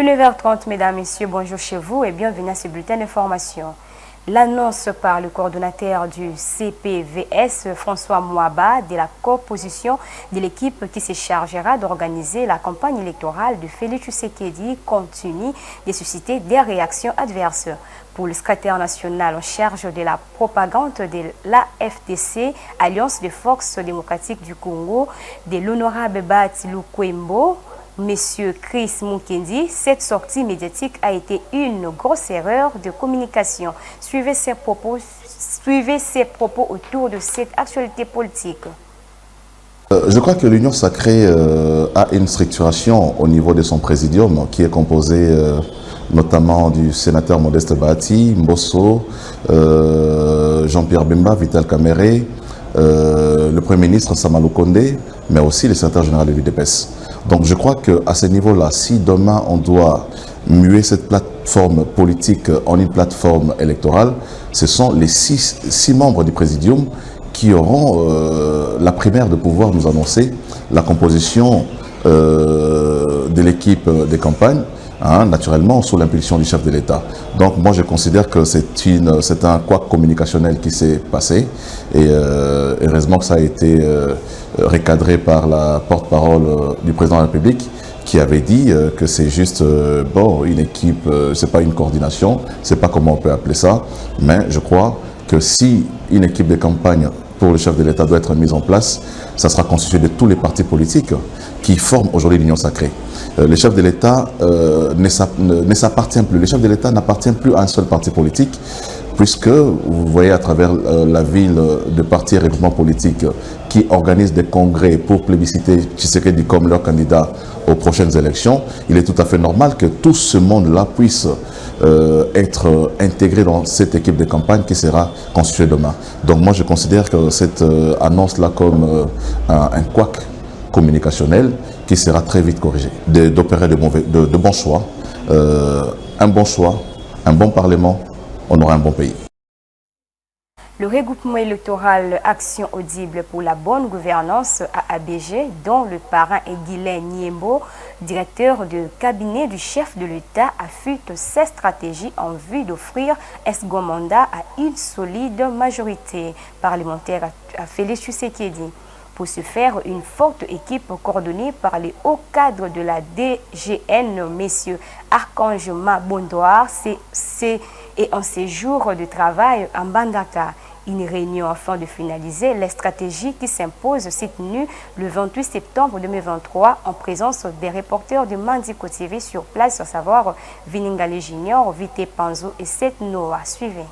9h30, mesdames, messieurs, bonjour chez vous et bienvenue à ce bulletin d'information. L'annonce par le coordonnateur du CPVS, François Mouaba, de la composition de l'équipe qui se chargera d'organiser la campagne électorale de Félix Tshisekedi continue de susciter des réactions adverses. Pour le secrétaire national en charge de la propagande de l'AFDC, Alliance des forces démocratiques du Congo, de l'honorable Batilou Kwembo, Monsieur Chris Mukendi, cette sortie médiatique a été une grosse erreur de communication. Suivez ses propos autour de cette actualité politique. Je crois que l'Union sacrée a une structuration au niveau de son présidium qui est composé notamment du sénateur Modeste Bahati, Mbosso, Jean-Pierre Bemba, Vital Kamere, le Premier ministre Samalou Kondé, mais aussi le secrétaire général de l'UDPS. Donc je crois qu'à ce niveau-là, si demain on doit muer cette plateforme politique en une plateforme électorale, ce sont les six membres du Présidium qui auront la primaire de pouvoir nous annoncer la composition de l'équipe de campagne, naturellement sous l'impulsion du chef de l'État. Donc moi je considère que c'est un couac communicationnel qui s'est passé et heureusement que ça a été recadré par la porte-parole du président de la République qui avait dit que c'est juste une équipe, c'est pas une coordination, c'est pas comment on peut appeler ça, mais je crois que si une équipe de campagne pour le chef de l'État doit être mise en place, ça sera constitué de tous les partis politiques qui forment aujourd'hui l'Union sacrée. Le chef de l'État ne s'appartient plus. Le chef de l'État n'appartient plus à un seul parti politique, puisque vous voyez à travers la ville de partis et regroupements politiques qui organisent des congrès pour plébisciter Tshisekedi comme leur candidat aux prochaines élections, il est tout à fait normal que tout ce monde-là puisse être intégré dans cette équipe de campagne qui sera constituée demain. Donc moi je considère que cette annonce-là comme un couac communicationnel qui sera très vite corrigé. D'opérer de bons choix, un bon parlement, on aura un bon pays. Le regroupement électoral Action Audible pour la bonne gouvernance AABG, dont le parrain est Guylain Niembo, directeur de cabinet du chef de l'État, affûte ses stratégies en vue d'offrir un second mandat à une solide majorité parlementaire à Félix Tshisekedi. Pour ce faire, une forte équipe coordonnée par les hauts cadres de la DGN, messieurs Archange Mabondoir, et en séjour de travail en Bandaka. Une réunion afin de finaliser les stratégies qui s'imposent s'est tenue le 28 septembre 2023 en présence des reporters de Mandiko TV sur place, à savoir Viningale Junior, Vite Panzo et Seth Noah. Suivez.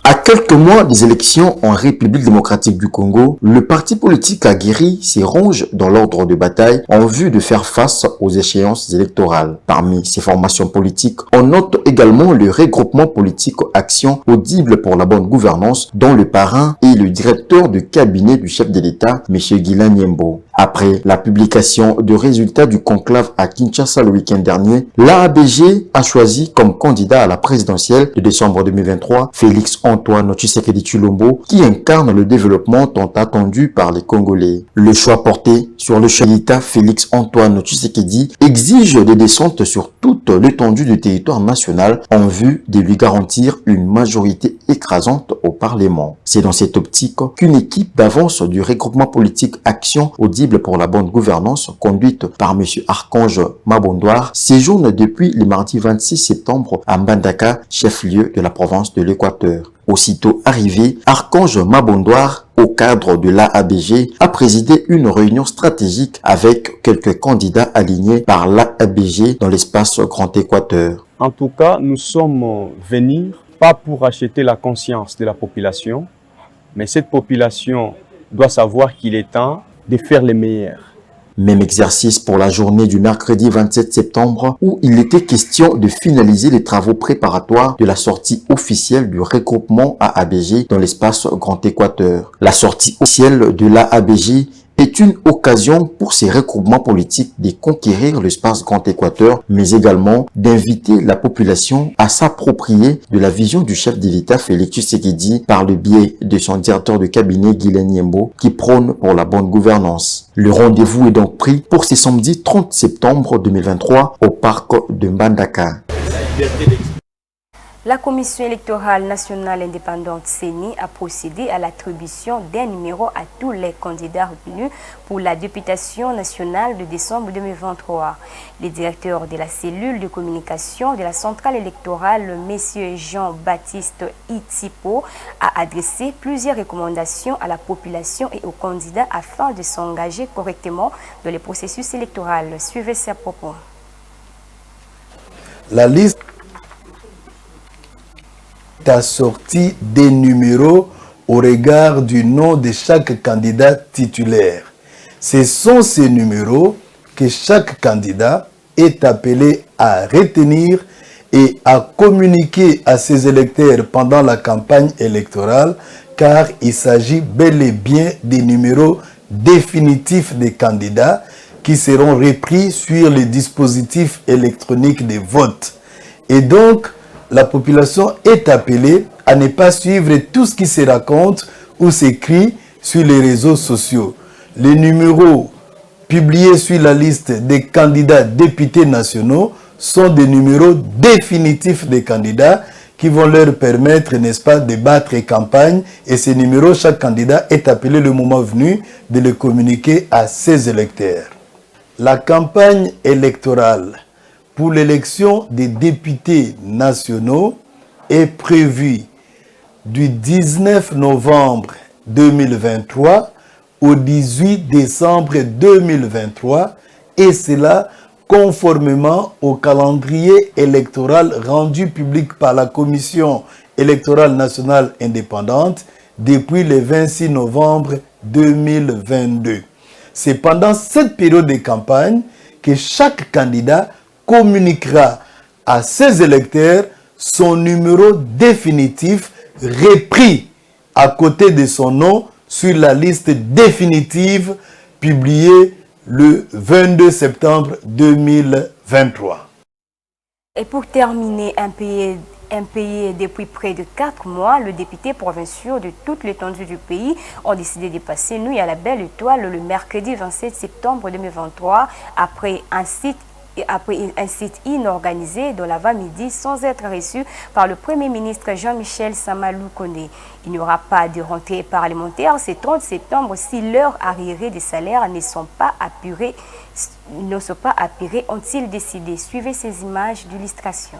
À quelques mois des élections en République démocratique du Congo, le parti politique aguerri s'y ronge dans l'ordre de bataille en vue de faire face aux échéances électorales. Parmi ces formations politiques, on note également le regroupement politique Action Audible pour la bonne gouvernance, dont le parrain est le directeur de cabinet du chef de l'État, M. Guylain Niembo. Après la publication de résultats du conclave à Kinshasa le week-end dernier, l'AABG a choisi comme candidat à la présidentielle de décembre 2023 Félix Antoine Tshisekedi Tshilombo, qui incarne le développement tant attendu par les Congolais. Le choix porté sur le chef d'État Félix Antoine Tshisekedi exige des descentes sur toute l'étendue du territoire national en vue de lui garantir une majorité écrasante au Parlement. C'est dans cette optique qu'une équipe d'avance du regroupement politique Action Audible pour la bonne gouvernance, conduite par M. Archange Mabondoir, séjourne depuis le mardi 26 septembre à Mbandaka, chef-lieu de la province de l'Équateur. Aussitôt arrivé, Archange Mabondoir, au cadre de l'AABG, a présidé une réunion stratégique avec quelques candidats alignés par l'AABG dans l'espace Grand Équateur. En tout cas, nous sommes venus pas pour acheter la conscience de la population, mais cette population doit savoir qu'il est temps de faire les meilleurs. Même exercice pour la journée du mercredi 27 septembre où il était question de finaliser les travaux préparatoires de la sortie officielle du regroupement AABG dans l'espace Grand Équateur. La sortie officielle de l'AABG est est une occasion pour ces regroupements politiques de conquérir l'espace Grand Équateur, mais également d'inviter la population à s'approprier de la vision du chef de l'État Félix Tshisekedi par le biais de son directeur de cabinet Guilain Niembo qui prône pour la bonne gouvernance. Le rendez-vous est donc pris pour ce samedi 30 septembre 2023 au parc de Mbandaka. La Commission électorale nationale indépendante CENI a procédé à l'attribution d'un numéro à tous les candidats retenus pour la députation nationale de décembre 2023. Le directeur de la cellule de communication de la centrale électorale, M. Jean-Baptiste Itipo, a adressé plusieurs recommandations à la population et aux candidats afin de s'engager correctement dans le processus électoral. Suivez ses propos. La liste assortie des numéros au regard du nom de chaque candidat titulaire. Ce sont ces numéros que chaque candidat est appelé à retenir et à communiquer à ses électeurs pendant la campagne électorale, car il s'agit bel et bien des numéros définitifs des candidats qui seront repris sur les dispositifs électroniques de vote. Et donc, la population est appelée à ne pas suivre tout ce qui se raconte ou s'écrit sur les réseaux sociaux. Les numéros publiés sur la liste des candidats députés nationaux sont des numéros définitifs des candidats qui vont leur permettre, n'est-ce pas, de battre campagne. Et ces numéros, chaque candidat est appelé le moment venu de les communiquer à ses électeurs. La campagne électorale pour l'élection des députés nationaux est prévue du 19 novembre 2023 au 18 décembre 2023 et cela conformément au calendrier électoral rendu public par la Commission électorale nationale indépendante depuis le 26 novembre 2022. C'est pendant cette période de campagne que chaque candidat communiquera à ses électeurs son numéro définitif repris à côté de son nom sur la liste définitive publiée le 22 septembre 2023. Et pour terminer, impayés depuis près de 4 mois, les députés provinciaux de toute l'étendue du pays ont décidé de passer nuit à la Belle Étoile le mercredi 27 septembre 2023 après un sit-in organisé dans l'avant-midi sans être reçu par le Premier ministre Jean-Michel Samalou Kondé. Il n'y aura pas de rentrée parlementaire ce 30 septembre si leurs arriérés de salaire ne sont pas apurés, ont-ils décidé. Suivez ces images d'illustration.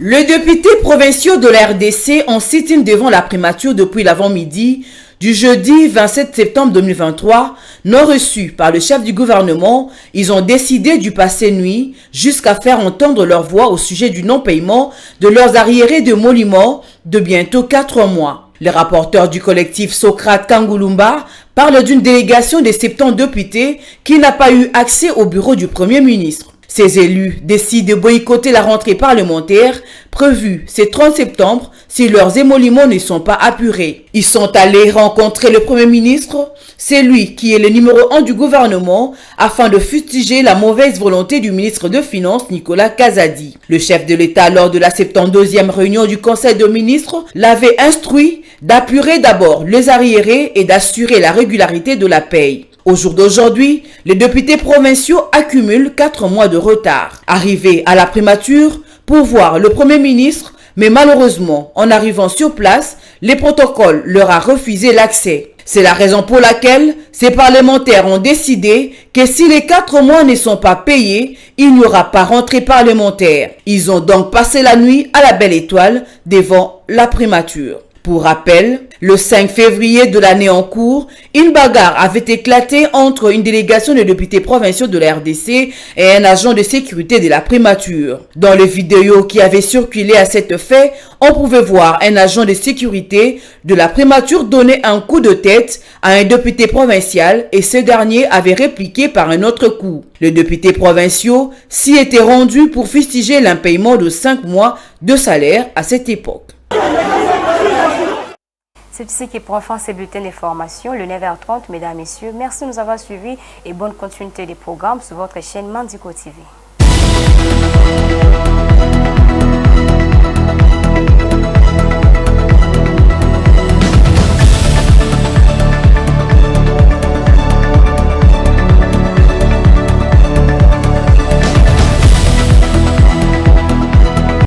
Les députés provinciaux de la RDC ont sit-in devant la primature depuis l'avant-midi du jeudi 27 septembre 2023, non reçus par le chef du gouvernement. Ils ont décidé du passer nuit jusqu'à faire entendre leur voix au sujet du non-paiement de leurs arriérés de monument de bientôt 4 mois. Les rapporteurs du collectif Socrate Kangulumba parlent d'une délégation de 70 députés qui n'a pas eu accès au bureau du Premier ministre. Ces élus décident de boycotter la rentrée parlementaire prévue ce 30 septembre si leurs émoluments ne sont pas apurés. Ils sont allés rencontrer le Premier ministre, c'est lui qui est le numéro 1 du gouvernement, afin de fustiger la mauvaise volonté du ministre de Finances Nicolas Kazadi. Le chef de l'État, lors de la 72e réunion du Conseil de ministres, l'avait instruit d'apurer d'abord les arriérés et d'assurer la régularité de la paye. Au jour d'aujourd'hui, les députés provinciaux accumulent 4 mois de retard. Arrivés à la primature pour voir le Premier ministre, mais malheureusement, en arrivant sur place, les protocoles leur a refusé l'accès. C'est la raison pour laquelle ces parlementaires ont décidé que si les 4 mois ne sont pas payés, il n'y aura pas rentrée parlementaire. Ils ont donc passé la nuit à la Belle Étoile devant la primature. Pour rappel, le 5 février de l'année en cours, une bagarre avait éclaté entre une délégation de députés provinciaux de la RDC et un agent de sécurité de la primature. Dans les vidéos qui avaient circulé à cet effet, on pouvait voir un agent de sécurité de la primature donner un coup de tête à un député provincial et ce dernier avait répliqué par un autre coup. Les députés provinciaux s'y étaient rendus pour fustiger l'impayement de 5 mois de salaire à cette époque. C'est ici qui prend fin ces bulletins d'information, le 9h30, mesdames, messieurs. Merci de nous avoir suivis et bonne continuité des programmes sur votre chaîne Mandiko TV.